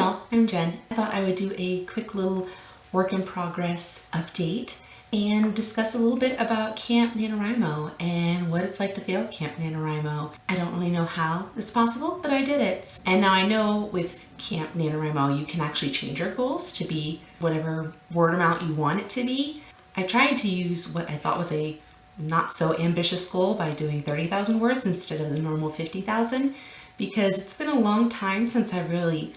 y'all, I'm Jen. I thought I would do a quick little work in progress update and discuss a little bit about Camp NaNoWriMo and what it's like to fail Camp NaNoWriMo. I don't really know how it's possible, but I did it. And now I know with Camp NaNoWriMo, you can actually change your goals to be whatever word amount you want it to be. I tried to use what I thought was a not so ambitious goal by doing 30,000 words instead of the normal 50,000, because it's been a long time since I really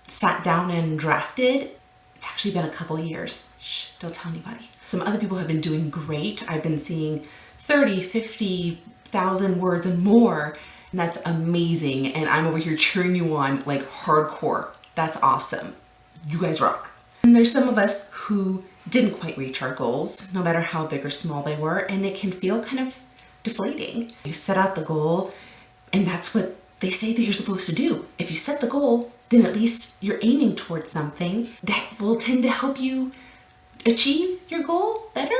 sat down and drafted. It's actually been a couple years. Shh, don't tell anybody. Some other people have been doing great. I've been seeing 30, 50,000 words and more, and that's amazing. And I'm over here cheering you on like hardcore. That's awesome. You guys rock. And there's some of us who didn't quite reach our goals, no matter how big or small they were, and it can feel kind of deflating. You set out the goal, and that's what they say that you're supposed to do. If you set the goal, then at least you're aiming towards something that will tend to help you achieve your goal better.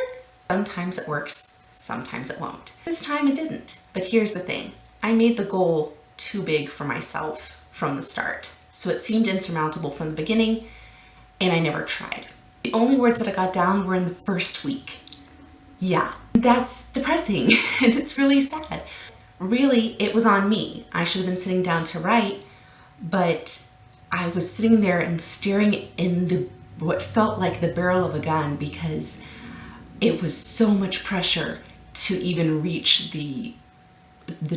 Sometimes it works, sometimes it won't. This time it didn't. But here's the thing. I made the goal too big for myself from the start. So it seemed insurmountable from the beginning, and I never tried. The only words that I got down were in the first week. Yeah, that's depressing and it's really sad. Really, it was on me. I should have been sitting down to write, but I was sitting there and staring in what felt like the barrel of a gun because it was so much pressure to even reach the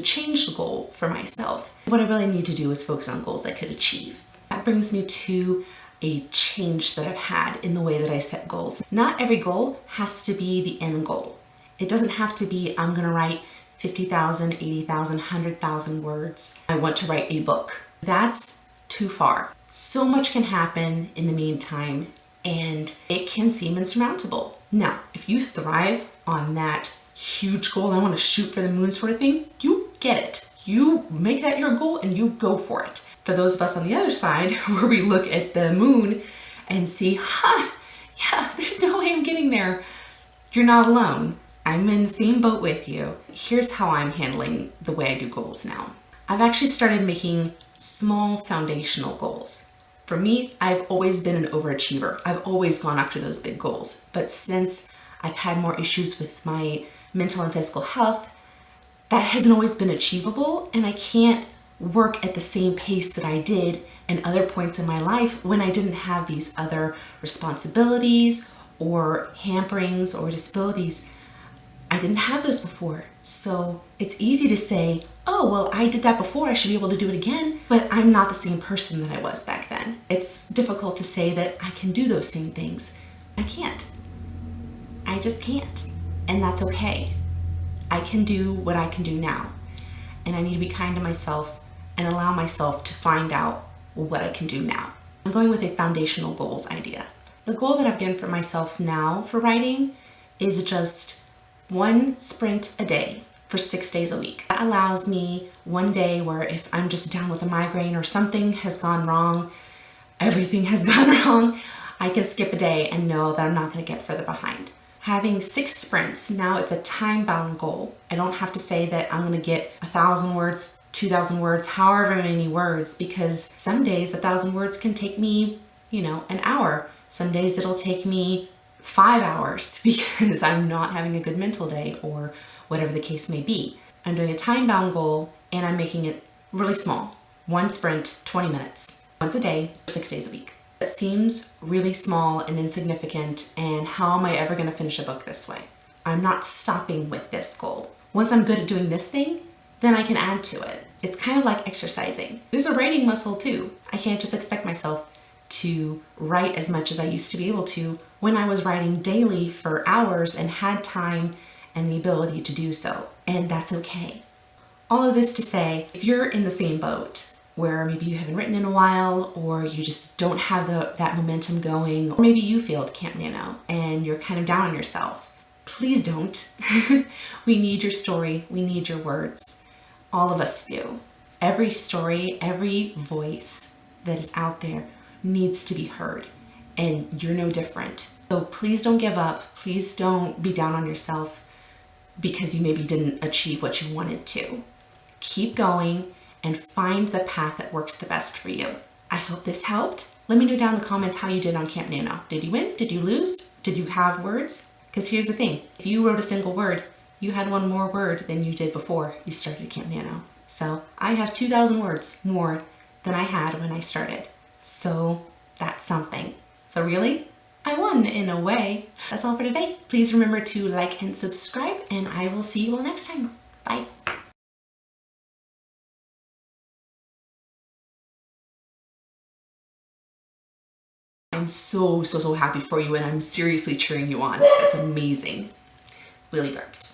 changed goal for myself. What I really need to do is focus on goals I could achieve. That brings me to a change that I've had in the way that I set goals. Not every goal has to be the end goal. It doesn't have to be, I'm gonna write 50,000, 80,000, 100,000 words. I want to write a book. That's too far. So much can happen in the meantime, and it can seem insurmountable. Now, if you thrive on that huge goal, I want to shoot for the moon sort of thing, you get it. You make that your goal and you go for it. For those of us on the other side, where we look at the moon and see, yeah, there's no way I'm getting there. You're not alone. I'm in the same boat with you. Here's how I'm handling the way I do goals now. I've actually started making small foundational goals. For me, I've always been an overachiever. I've always gone after those big goals. But since I've had more issues with my mental and physical health, that hasn't always been achievable, and I can't work at the same pace that I did in other points in my life when I didn't have these other responsibilities or hamperings or disabilities. I didn't have those before. So it's easy to say, oh, well, I did that before, I should be able to do it again, but I'm not the same person that I was back then. It's difficult to say that I can do those same things. I can't. I just can't. And that's okay. I can do what I can do now. And I need to be kind to myself and allow myself to find out what I can do now. I'm going with a foundational goals idea. The goal that I've given for myself now for writing is just one sprint a day for 6 days a week. That allows me one day where if I'm just down with a migraine or something has gone wrong, everything has gone wrong, I can skip a day and know that I'm not going to get further behind. Having 6 sprints, now it's a time-bound goal. I don't have to say that I'm going to get 1,000 words, 2,000 words, however many words, because some days 1,000 words can take me, an hour. Some days it'll take me 5 hours because I'm not having a good mental day or whatever the case may be. I'm doing a time-bound goal and I'm making it really small. One sprint, 20 minutes, once a day, 6 days a week. It seems really small and insignificant, and how am I ever going to finish a book this way? I'm not stopping with this goal. Once I'm good at doing this thing, then I can add to it. It's kind of like exercising. There's a writing muscle too. I can't just expect myself to write as much as I used to be able to when I was writing daily for hours and had time and the ability to do so. And that's okay. All of this to say, if you're in the same boat, where maybe you haven't written in a while, or you just don't have that momentum going, or maybe you failed Camp Nano and you're kind of down on yourself, please don't. We need your story. We need your words. All of us do. Every story, every voice that is out there needs to be heard, and you're no different. So please don't give up. Please don't be down on yourself because you maybe didn't achieve what you wanted to. Keep going and find the path that works the best for you. I hope this helped. Let me know down in the comments how you did on Camp Nano. Did you win? Did you lose? Did you have words? Because here's the thing, if you wrote a single word, you had one more word than you did before you started Camp Nano. So I have 2,000 words more than I had when I started. So that's something. So really, I won in a way. That's all for today. Please remember to like and subscribe, and I will see you all next time. Bye. I'm so happy for you, and I'm seriously cheering you on. That's amazing. Really burped.